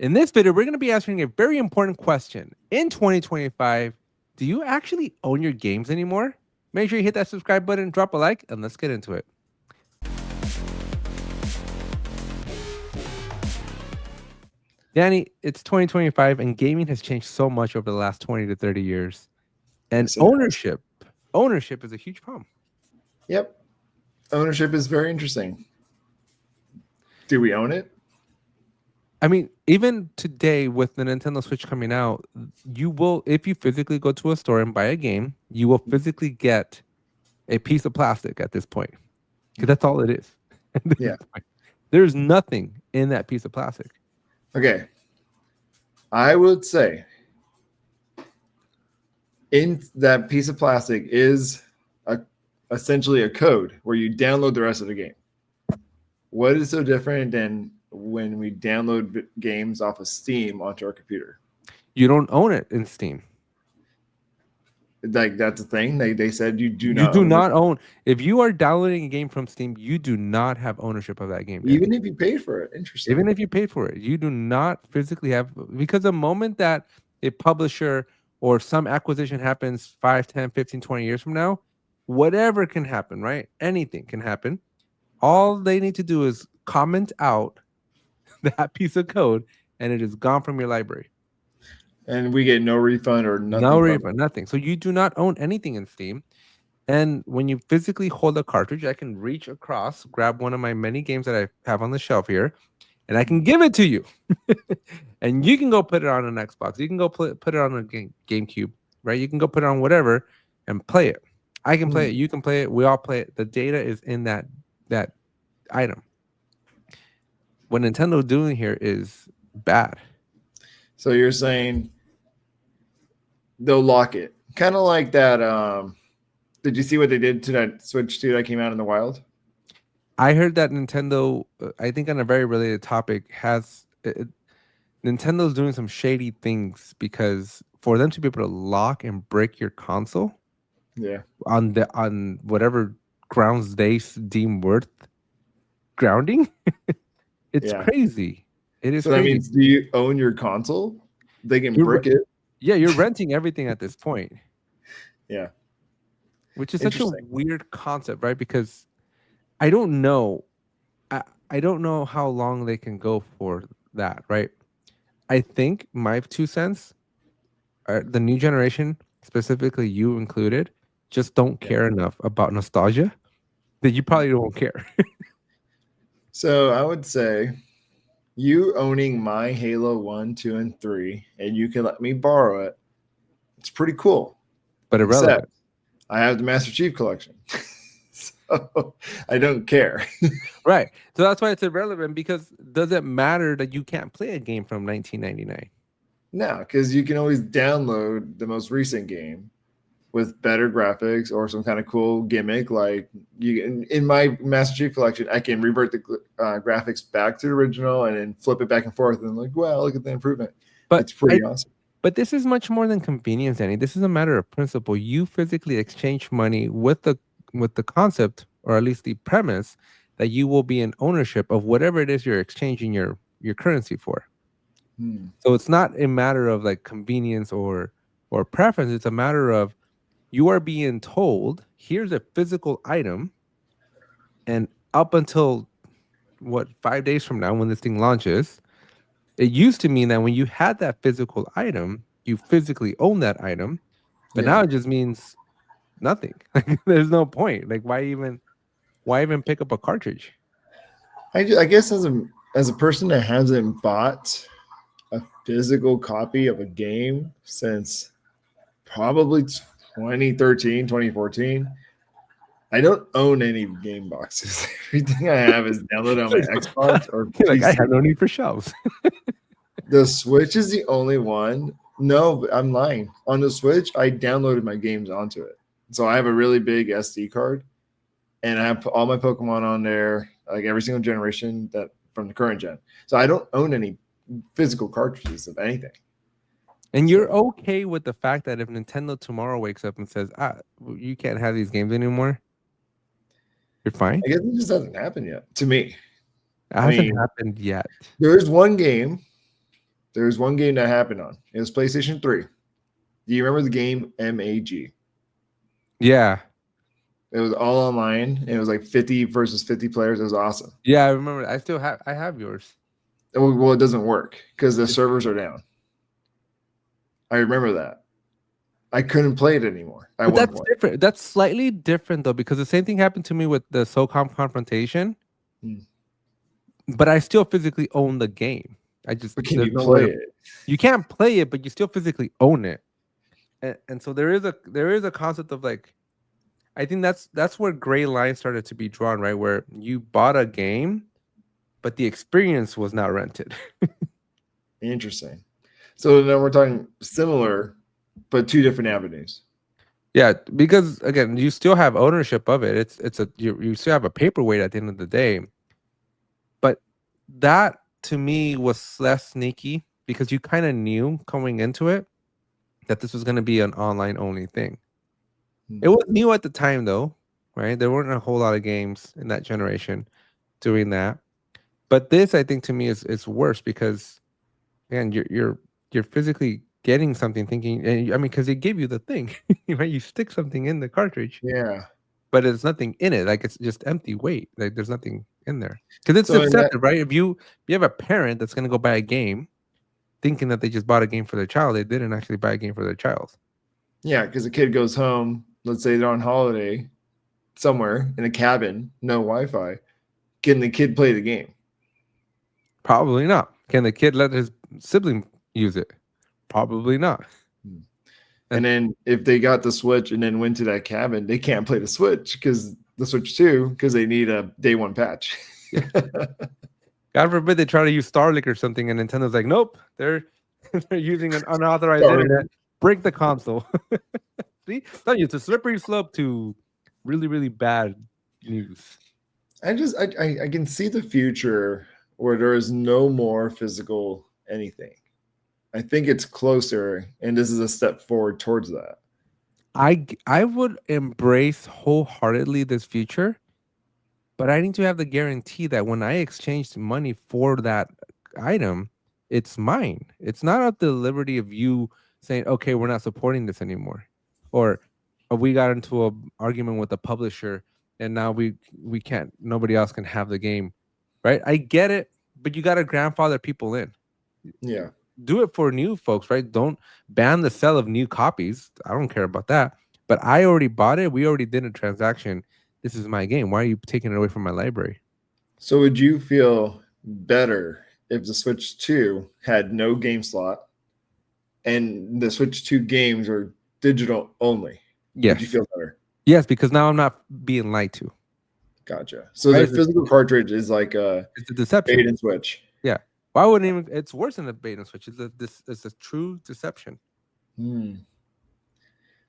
In this video, we're going to be answering a very important question. In 2025, do you actually own your games anymore? Make sure you hit that subscribe button, drop a like, and let's get into it. Danny, it's 2025 and gaming has changed so much over the last 20 to 30 years. And Yes, ownership is a huge problem. Yep. Ownership is very interesting. Do we own it? I mean, even today with the Nintendo Switch coming out, you will, if you physically go to a store and buy a game, you will physically get a piece of plastic at this point. Because that's all it is. Yeah. There's nothing in that piece of plastic. Okay. I would say in that piece of plastic is essentially a code where you download the rest of the game. What is so different than when we download games off of Steam onto our computer? You don't own it in Steam. Like that's a thing. They said you do not own. If you are downloading a game from Steam, you do not have ownership of that game. Even if you paid for it. Interesting. Even if you paid for it, you do not physically have, because the moment that a publisher or some acquisition happens 5, 10, 15, 20 years from now, whatever can happen, right? Anything can happen. All they need to do is comment out that piece of code and it is gone from your library. And we get no refund or nothing. No refund, nothing. So you do not own anything in Steam. And when you physically hold a cartridge, I can reach across, grab one of my many games that I have on the shelf here, and I can give it to you. And you can go put it on an Xbox. You can go put it on a GameCube, right? You can go put it on whatever and play it. I can play it. You can play it. We all play it. The data is in that item. What Nintendo doing here is bad. So you're saying they'll lock it, kind of like that. Did you see what they did to that Switch 2 that came out in the wild? I heard that Nintendo, I think on a very related topic, Nintendo's doing some shady things because for them to be able to lock and break your console, on whatever grounds they deem worth grounding, it's crazy. It is. So that means, do you own your console? They can brick it. Yeah, you're renting everything at this point. Yeah. Which is such a weird concept, right? Because I don't know. I don't know how long they can go for that, right? I think my 2 cents are the new generation, specifically you included, just don't care enough about nostalgia that you probably won't care. So I would say you owning my Halo 1, 2, and 3, and you can let me borrow it. It's pretty cool. But irrelevant. Except I have the Master Chief collection. So I don't care. Right. So that's why it's irrelevant, because does it matter that you can't play a game from 1999? No, because you can always download the most recent game with better graphics or some kind of cool gimmick. Like in my Master Chief collection, I can revert the graphics back to the original and then flip it back and forth. And like, wow, look at the improvement. But it's pretty awesome. But this is much more than convenience, Danny. This is a matter of principle. You physically exchange money with the concept, or at least the premise, that you will be in ownership of whatever it is you're exchanging your currency for. So it's not a matter of like convenience or preference. It's a matter of you are being told, here's a physical item, and up until 5 days from now when this thing launches, it used to mean that when you had that physical item, you physically own that item, but now it just means nothing. There's no point. Like, why even pick up a cartridge? I guess as a person that hasn't bought a physical copy of a game since probably 2013, 2014, I don't own any game boxes. Everything I have is downloaded on my Xbox or PC. Like, I have no need for shelves. The Switch is the only one. No, I'm lying. On the Switch, I downloaded my games onto it. So I have a really big SD card, and I have all my Pokemon on there, like every single generation that from the current gen. So I don't own any physical cartridges of anything. And you're okay with the fact that if Nintendo tomorrow wakes up and says, you can't have these games anymore, you're fine? I guess it just hasn't happened yet, to me. It hasn't happened yet. There is one game There was one game that happened on. It was PlayStation 3. Do you remember the game MAG? Yeah. It was all online. It was like 50 versus 50 players. It was awesome. Yeah, I remember. I have yours. Well, it doesn't work because the servers are down. I remember that. I couldn't play it anymore at But one that's point. different. That's slightly different though, because the same thing happened to me with the SOCOM confrontation, Hmm. but I still physically own the game. I just But can there's you no way play to it? you can't play it, but you still physically own it. And so there is a concept of like I think that's where gray lines started to be drawn, right? Where you bought a game, but the experience was not rented. Interesting. So now we're talking similar, but two different avenues. Yeah, because again, you still have ownership of it. You still have a paperweight at the end of the day. But that to me was less sneaky because you kind of knew coming into it that this was going to be an online only thing. It Hmm. was new at the time though, right? There weren't a whole lot of games in that generation doing that. But this I think to me is worse because again, you're physically getting something thinking and I mean because they give you the thing, right? You stick something in the cartridge, Yeah. but there's nothing in it. Like it's just empty weight. Like there's nothing in there. Because it's So in that, deceptive, right? If you have a parent that's gonna go buy a game thinking that they just bought a game for their child, they didn't actually buy a game for their child. yeah, because the kid goes home. Let's say they're on holiday somewhere in a cabin, no Wi-Fi. Can the kid play the game? Probably not. Can the kid let his sibling use it? Probably not. Hmm. And And then if they got the Switch and then went to that cabin, they can't play the Switch because the Switch 2 because they need a day one patch. yeah, God forbid they try to use Starlink or something, and Nintendo's like, nope, they're they're using an unauthorized Sorry. internet. Break the console. See, tell you it's a slippery slope to really really bad news. I can see the future where there is no more physical anything. I think it's closer, and this is a step forward towards that. I would embrace wholeheartedly this future, but I need to have the guarantee that when I exchange money for that item, it's mine. It's not at the liberty of you saying, "Okay, we're not supporting this anymore," or "We got into a argument with the publisher, and now we can't. Nobody else can have the game." Right? I get it, but you got to grandfather people in. Yeah. Do it for new folks, right? Don't ban the sale of new copies. I don't care about that. But I already bought it. We already did a transaction. This is my game. Why are you taking it away from my library? So would you feel better if the Switch 2 had no game slot and the Switch 2 games were digital only? Would you Yes. feel better? Yes, because now I'm not being lied to. Gotcha. So Right? the physical cartridge is like a It's a deception. bait and switch. Yeah. Why wouldn't even it's worse than a bait and switch. It's a true deception. Hmm.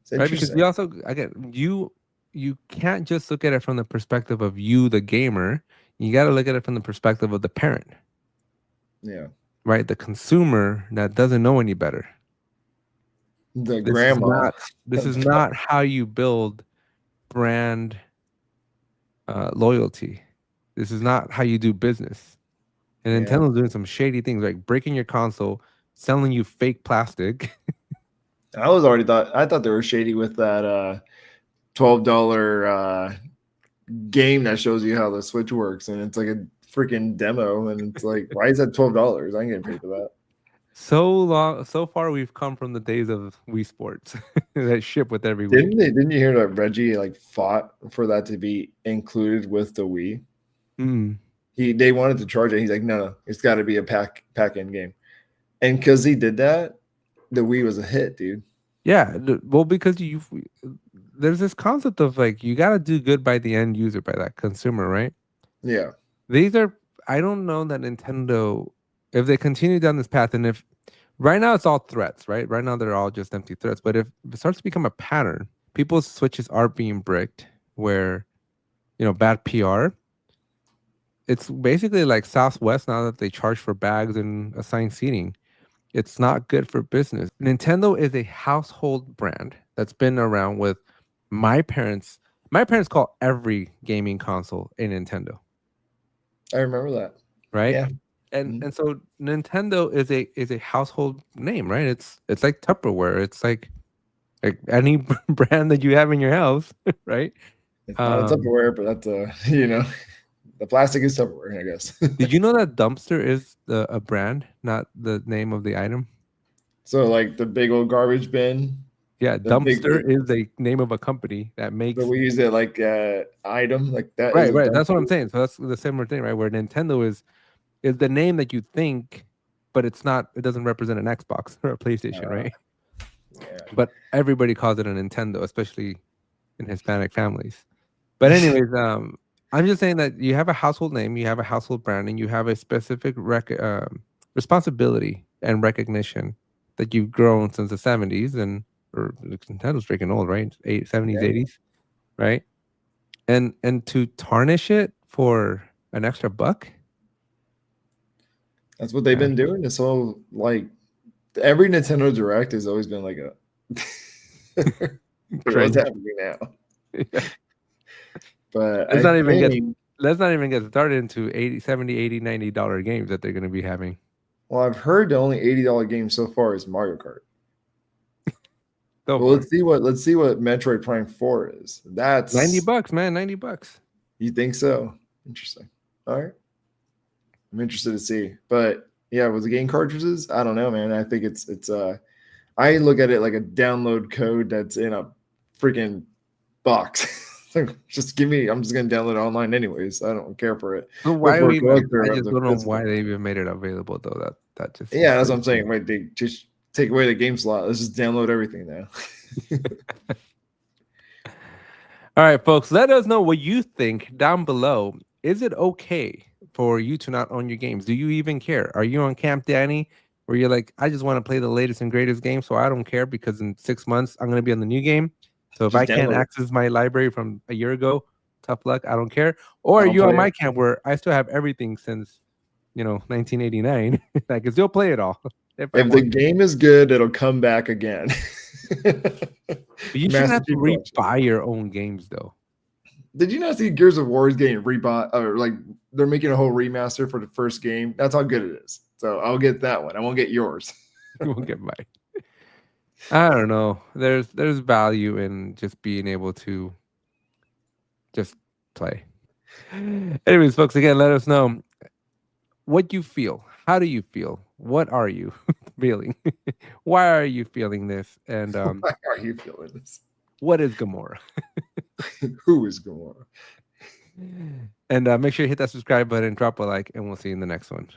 It's Right? Because interesting. you also again you can't just look at it from the perspective of you, the gamer. You gotta look at it from the perspective of the parent, Yeah. right? The consumer that doesn't know any better. The This is grandma. not this is not how you build brand loyalty. This is not how you do business. And Yeah. Nintendo's doing some shady things, like breaking your console, selling you fake plastic. I thought they were shady with that $12 game that shows you how the Switch works, and it's like a freaking demo, and it's like, why is that $12? I ain't getting paid for that. So far we've come from the days of Wii Sports that ship with every Wii. Didn't you hear that Reggie like fought for that to be included with the Wii? Mm. They wanted to charge it. He's like, no, it's got to be a pack in game. And because he did that, the Wii was a hit, dude. Yeah, well, because there's this concept of like you got to do good by the end user, by that consumer, right? Yeah. These are I don't know that Nintendo, if they continue down this path, and if right now it's all threats, right? Right now they're all just empty threats. But if it starts to become a pattern, people's switches are being bricked, where bad PR. It's basically like Southwest now that they charge for bags and assigned seating. It's not good for business. Nintendo is a household brand that's been around with my parents. My parents call every gaming console a Nintendo, I remember that. right? Yeah. Mhm. And so Nintendo is a household name, right? It's like Tupperware. It's like any brand that you have in your house, right? It's not a Um, Tupperware, but that's the plastic is Tupperware, I guess. did you know that dumpster is a brand, not the name of the item? So like the big old garbage bin, Yeah, the big, dumpster is the name of a company that but makes. we use it like item, like that is Right, a right. That's what I'm dumpster. saying. So that's the similar thing, right? Where Nintendo is the name that you think, but it's not. It doesn't represent an Xbox or a PlayStation, Uh, right? yeah. But everybody calls it a Nintendo, especially in Hispanic families. But anyways, I'm just saying that you have a household name, you have a household brand, and you have a specific responsibility and recognition that you've grown since the '70s, and or Nintendo's freaking old, right? '70s, Yeah. '80s, right? And to tarnish it for an extra buck, That's what they've uh, been doing. This whole like every Nintendo Direct has always been like a what's cringe. happening now. But let's I not even get think, let's not even get started into 80, 70, 80, $90 games that they're going to be having. well, I've heard the only $80 game so far is Mario Kart. Go Well, for it. let's see what Metroid Prime 4 is. 90 That's bucks, man, 90 bucks. you think so? Interesting. All right. I'm interested to see. But yeah, with the game cartridges, I don't know, man. I think it's I look at it like a download code that's in a freaking box. Just give me, I'm just gonna download it online anyways. I don't care for it. So But why for a we even? I collector of just the don't know why physical. they even made it available though. That just seems Yeah, that's what crazy I'm to me. saying. Wait, they just take away the game slot. Let's just download everything now. All right, folks, let us know what you think down below. Is it okay for you to not own your games? Do you even care? Are you on Camp Danny, where you're like, I just want to play the latest and greatest game, so I don't care because in 6 months I'm gonna be on the new game. So if I Just can't download it. access my library from a year ago, tough luck. I don't care. Or are I'll you on play my it. camp where I still have everything since 1989? I can still play it all if I If the want to. game is good, it'll come back again. But you shouldn't Master have to Chief Collection. rebuy your own games though. Did you not see Gears of War is getting rebought, or like they're making a whole remaster for the first game? That's how good it is. So I'll get that one. I won't get yours. You won't get mine. I don't know. There's value in just being able to just play. Anyways, folks, again, let us know what you feel. How do you feel? What are you feeling? Why are you feeling this? And Why are you feeling this? what is Gamora? Who is Gamora? And make sure you hit that subscribe button, drop a like, and we'll see you in the next one.